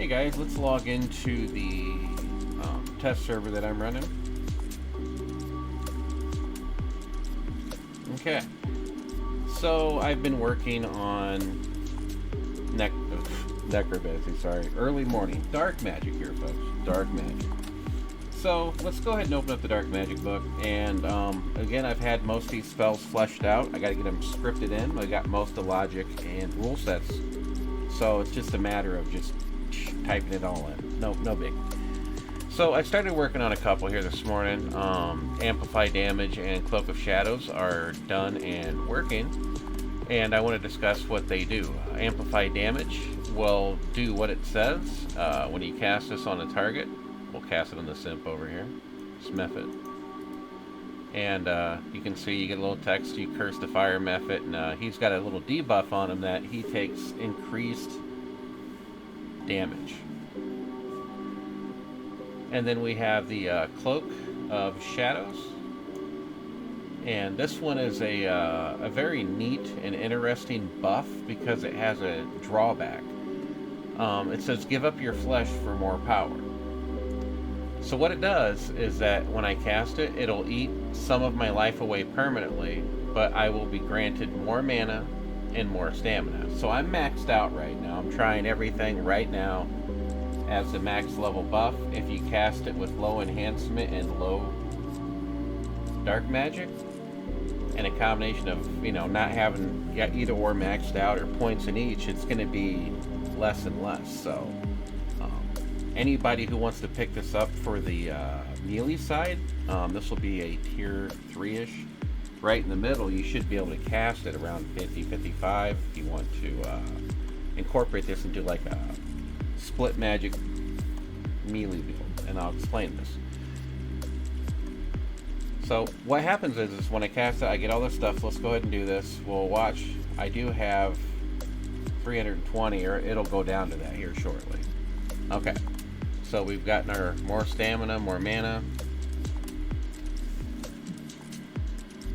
Hey guys, let's log into the test server that I'm running. Okay, so I've been working on necromancy, early morning. Dark magic here, folks. Dark magic. So let's go ahead and open up the dark magic book. And again, I've had most of these spells fleshed out. I got to get them scripted in. I got most of the logic and rule sets. So it's just a matter of just typing it all in. No big. So I started working on a couple here this morning. Amplify Damage and Cloak of Shadows are done and working, and I want to discuss what they do. Amplify Damage will do what it says. When you cast this on a target, we'll cast it on the simp over here, Smith-it. And you can see you get a little text, you curse the fire Mephit, and he's got a little debuff on him that he takes increased damage. And then we have the Cloak of Shadows. And this one is a very neat and interesting buff because it has a drawback. It says give up your flesh for more power. So what it does is that when I cast it, it'll eat some of my life away permanently, but I will be granted more mana and more stamina. So I'm maxed out right now. I'm trying everything right now as the max level buff. If you cast it with low enhancement and low dark magic, and a combination of, not having either or maxed out or points in each, it's going to be less and less. So anybody who wants to pick this up for the melee side, this will be a tier 3-ish. Right in the middle, you should be able to cast it around 50-55 if you want to incorporate this into like a split magic melee build, and I'll explain this. So what happens is when I cast it, I get all this stuff. Let's go ahead and do this. We'll watch. I do have 320, or it'll go down to that here shortly. Okay, so we've gotten our more stamina, more mana,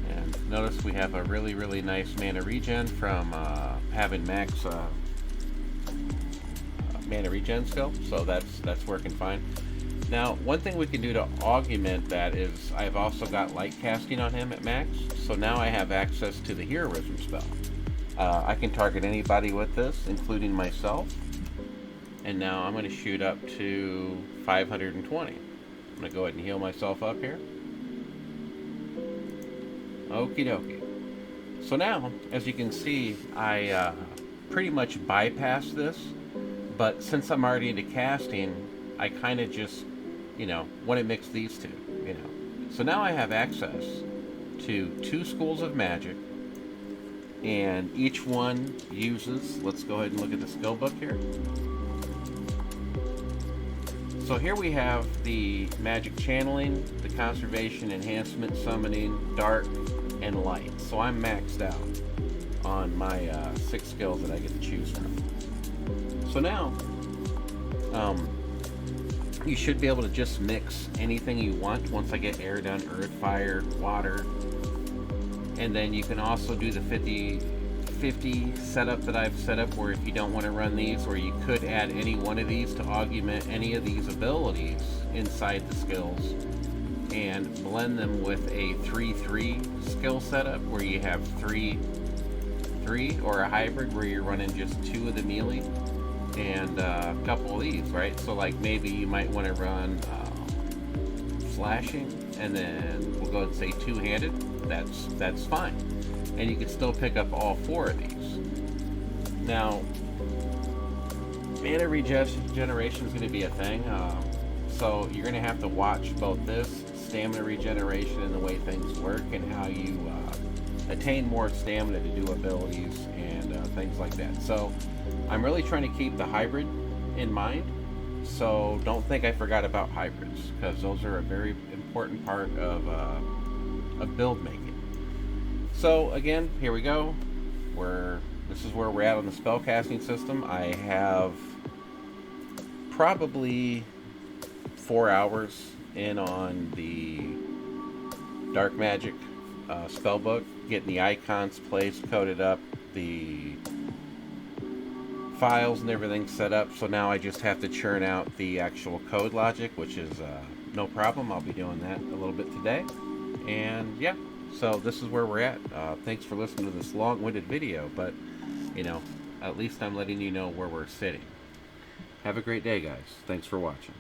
and notice we have a really nice mana regen from having max mana regen skill, so that's working fine. Now, one thing we can do to augment that is I've also got light casting on him at max, so now I have access to the heroism spell. I can target anybody with this, including myself. And now I'm going to shoot up to 520. I'm going to go ahead and heal myself up here. Okie dokie. So now, as you can see, I pretty much bypassed this. But since I'm already into casting, I kind of just, want to mix these two, So now I have access to 2 schools of magic, and each one uses, let's go ahead and look at the skill book here. So here we have the magic channeling, the conservation, enhancement, summoning, dark, and light. So I'm maxed out on my 6 skills that I get to choose from. So now, you should be able to just mix anything you want once I get air done, earth, fire, water. And then you can also do the 50-50 setup that I've set up, where if you don't want to run these, or you could add any one of these to augment any of these abilities inside the skills, and blend them with a 3-3 skill setup, where you have 3-3, or a hybrid where you're running just 2 of the melee and a couple of these, right? So like maybe you might want to run slashing, and then we'll go ahead and say 2-handed. That's fine, and you can still pick up all 4 of these. Now, mana regeneration is going to be a thing, so you're going to have to watch both this stamina regeneration and the way things work, and how you attain more stamina to do abilities and things like that. So I'm really trying to keep the hybrid in mind, so don't think I forgot about hybrids, because those are a very important part of build making. So again, here we go. This is where we're at on the spell casting system. I have probably 4 hours in on the dark magic spell book, getting the icons placed, coded up, the files and everything set up. So now I just have to churn out the actual code logic, which is no problem. I'll be doing that a little bit today. And yeah, so this is where we're at. Thanks for listening to this long-winded video, but you know, at least I'm letting you know where we're sitting. Have a great day, guys. Thanks for watching.